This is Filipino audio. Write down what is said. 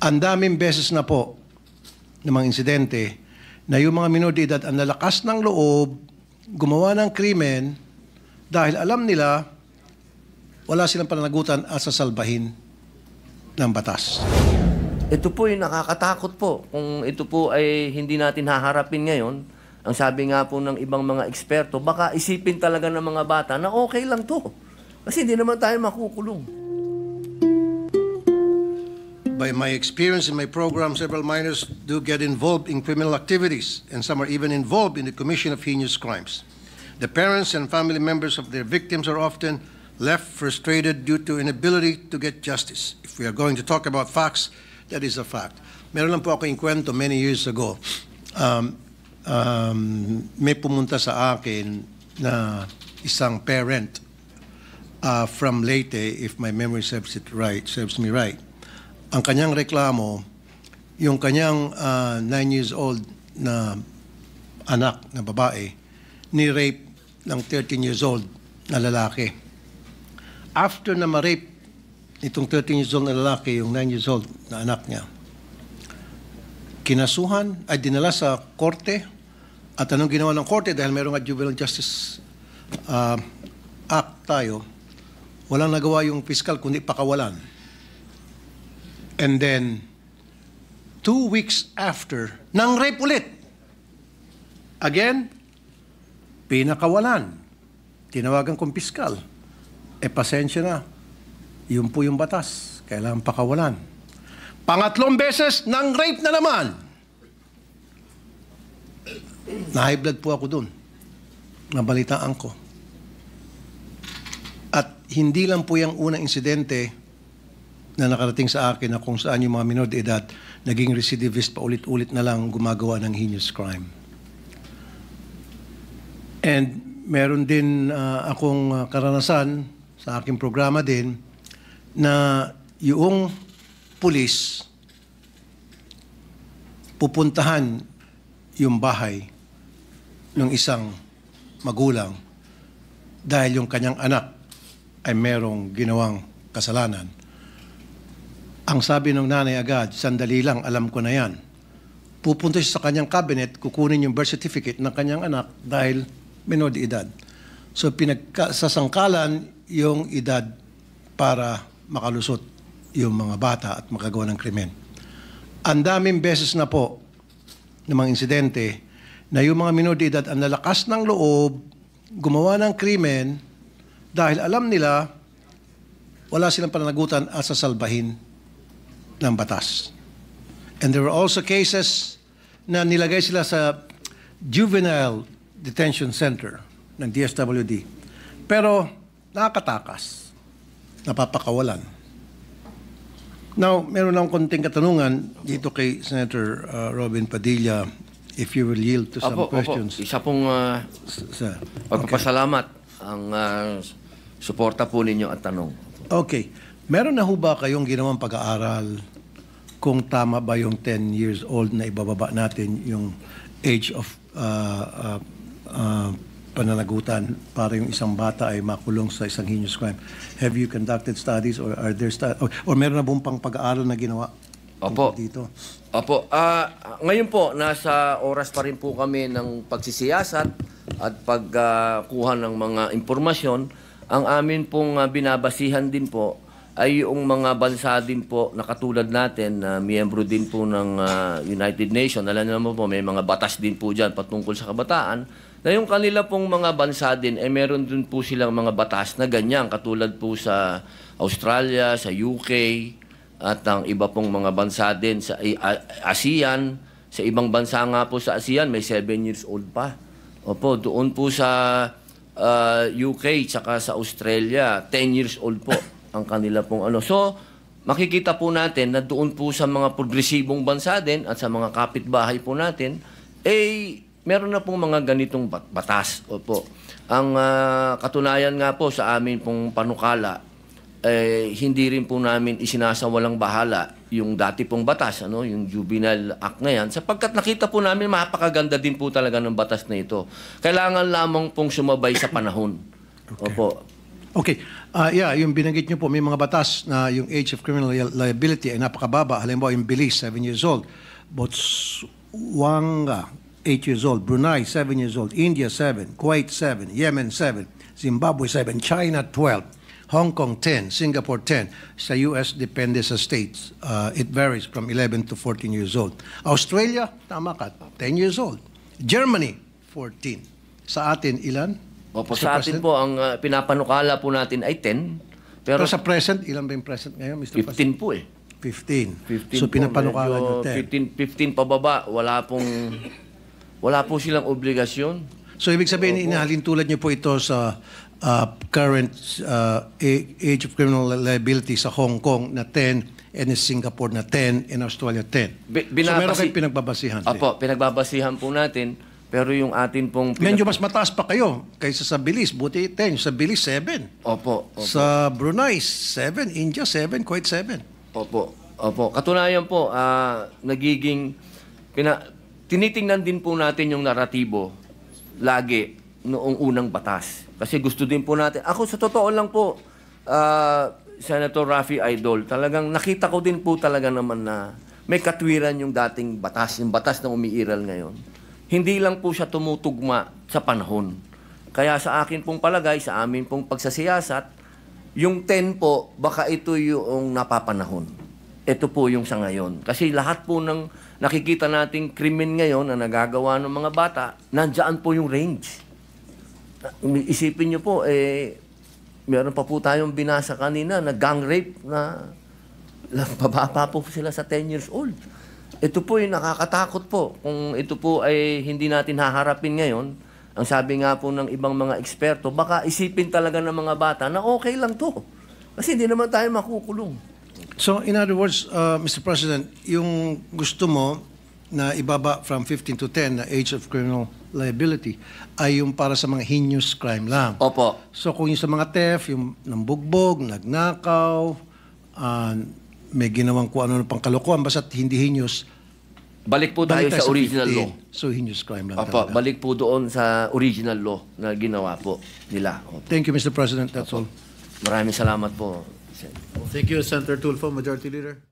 Ang daming beses na po ng mga insidente na yung mga minor de edad ang lalakas ng loob, gumawa ng krimen dahil alam nila wala silang pananagutan at sasalbahin ng batas. Ito po yung nakakatakot po. Kung ito po ay hindi natin haharapin ngayon, ang sabi nga po ng ibang mga eksperto, baka isipin talaga ng mga bata na okay lang to. Kasi hindi naman tayo makukulong. By my experience in my program, several minors do get involved in criminal activities, and some are even involved in the commission of heinous crimes. The parents and family members of their victims are often left frustrated due to inability to get justice. If we are going to talk about facts, that is a fact. Meron lang po ako yung kwento many years ago. May pumunta sa akin na isang parent from Leyte, if my memory serves me right. Ang kanyang reklamo, yung kanyang 9 years old na anak na babae, ni-rape ng 13 years old na lalaki. After na ma-rape itong 13 years old na lalaki, yung 9 years old na anak niya, kinasuhan, ay dinala sa korte, at anong ginawa ng korte, dahil mayroong Juvenile Justice Act tayo, walang nagawa yung fiscal kundi pakawalan. And then, 2 weeks after, nang rape ulit. Again, pinakawalan. Tinawagan kong piskal. Pasensya na. Yun po yung batas. Kailangan pakawalan. Pangatlong beses, nang rape na naman. Na-high blood po ako dun. Nabalitaan ko. At hindi lang po yung unang insidente na nakarating sa akin na kung saan yung mga minor de edad naging recidivist pa ulit-ulit na lang gumagawa ng heinous crime. And meron din akong karanasan sa aking programa din na yung pulis pupuntahan yung bahay ng isang magulang dahil yung kanyang anak ay merong ginawang kasalanan. Ang sabi ng nanay agad, sandali lang, alam ko na yan. Pupunta siya sa kanyang cabinet, kukunin yung birth certificate ng kanyang anak dahil minor de edad. So sasangkalan yung edad para makalusot yung mga bata at makagawa ng krimen. Ang daming beses na po ng mga insidente na yung mga minor de edad ang lalakas ng loob, gumawa ng krimen dahil alam nila wala silang pananagutan at sasalbahin ng batas. And there were also cases na nilagay sila sa Juvenile Detention Center ng DSWD. Pero nakakatakas. Napapakawalan. Now, meron lang konting katanungan dito kay Senator Robin Padilla, if you will yield to some questions. Isa pong pagpapasalamat ang suporta po ninyo at tanong. Okay. Meron na ho ba kayong ginawang pag-aaral kung tama ba yung 10 years old na ibababa natin yung age of pananagutan para yung isang bata ay makulong sa isang heinous crime? Have you conducted studies or are there or meron na buong pang pag-aaral na ginawa dito? Opo. Ngayon po, nasa oras pa rin po kami ng pagsisiyasat at pagkuha ng mga impormasyon. Ang amin pong binabasihan din po ay yung mga bansa din po na katulad natin na miyembro din po ng United Nations. Alam naman po, may mga batas din po dyan patungkol sa kabataan, na yung kanila pong mga bansa din, meron din po silang mga batas na ganyan, katulad po sa Australia, sa UK, at ang iba pong mga bansa din sa ASEAN. Sa ibang bansa nga po sa ASEAN, may 7 years old pa. Opo, doon po sa UK, tsaka sa Australia, 10 years old po ang kanila pong ano. So, makikita po natin na doon po sa mga progresibong bansa din at sa mga kapitbahay po natin, meron na pong mga ganitong batas. Opo. Ang katunayan nga po sa amin pong panukala, hindi rin po namin isinasawalang bahala yung dati pong batas, yung Juvenile Act na yan, sapagkat nakita po namin mapakaganda din po talaga ng batas na ito. Kailangan lamang pong sumabay sa panahon. Okay. Opo. Okay. Yeah, yung binanggit niyo po, may mga batas na yung age of criminal liability ay napakababa. Halimbawa, yung Belize, 7 years old. Botswana, 8 years old. Brunei, 7 years old. India, 7. Kuwait, 7. Yemen, 7. Zimbabwe, 7. China, 12. Hong Kong, 10. Singapore, 10. Sa US, depende sa states. It varies from 11 to 14 years old. Australia, tama ka, 10 years old. Germany, 14. Sa atin, ilan? Opo, Mr. sa atin President? po, ang pinapanukala po natin ay 10. Pero Pero sa present, ilan ba yung present ngayon, Mr. 15 President? po eh. 15. 15 So po, pinapanukala medyo nyo 10. 15 pababa, wala po silang obligasyon. So ibig sabihin, inahalin tulad nyo po ito sa current age of criminal liability sa Hong Kong na 10 and in Singapore na 10 and Australia 10. So meron kayong pinagbabasihan. Opo, pinagbabasihan po natin. Pero yung atin pong... Medyo mas mataas pa kayo kaysa sa Belize. Buti 10. Sa Belize, 7. Opo. Sa Brunei, 7. India, 7. Kuwait, 7. Opo. Katunayan po, nagiging... Tinitingnan din po natin yung naratibo lagi noong unang batas. Kasi gusto din po natin... Ako sa totoo lang po, Senator Raffy Idol, talagang nakita ko din po talaga naman na may katwiran yung dating batas, yung batas na umiiral ngayon. Hindi lang po siya tumutugma sa panahon. Kaya sa akin pong palagay, sa amin pong pagsasiyasat, yung 10 po, baka ito yung napapanahon. Ito po yung sa ngayon. Kasi lahat po ng nakikita nating krimen ngayon na nagagawa ng mga bata, nandyan po yung range. Isipin nyo po, meron pa po tayong binasa kanina na gang rape na pababa po sila sa 10 years old. Ito po yung nakakatakot po. Kung ito po ay hindi natin haharapin ngayon, ang sabi nga po ng ibang mga eksperto, baka isipin talaga ng mga bata na okay lang to. Kasi hindi naman tayo makukulong. So in other words, Mr. President, yung gusto mo na ibaba from 15 to 10 na age of criminal liability ay yung para sa mga heinous crime lang. Opo. So kung yung sa mga theft, yung nambugbog, nagnakaw, may ginawang kung ano pang kalokohan, basta't hindi heinous, Balik po tayo balik sa original 15. law. So heinous crime lang Opo, talaga. balik po doon sa original law na ginawa po nila. Opo. Thank you, Mr. President. That's all. Maraming salamat po. Thank you, Senator Tulfo, Majority Leader.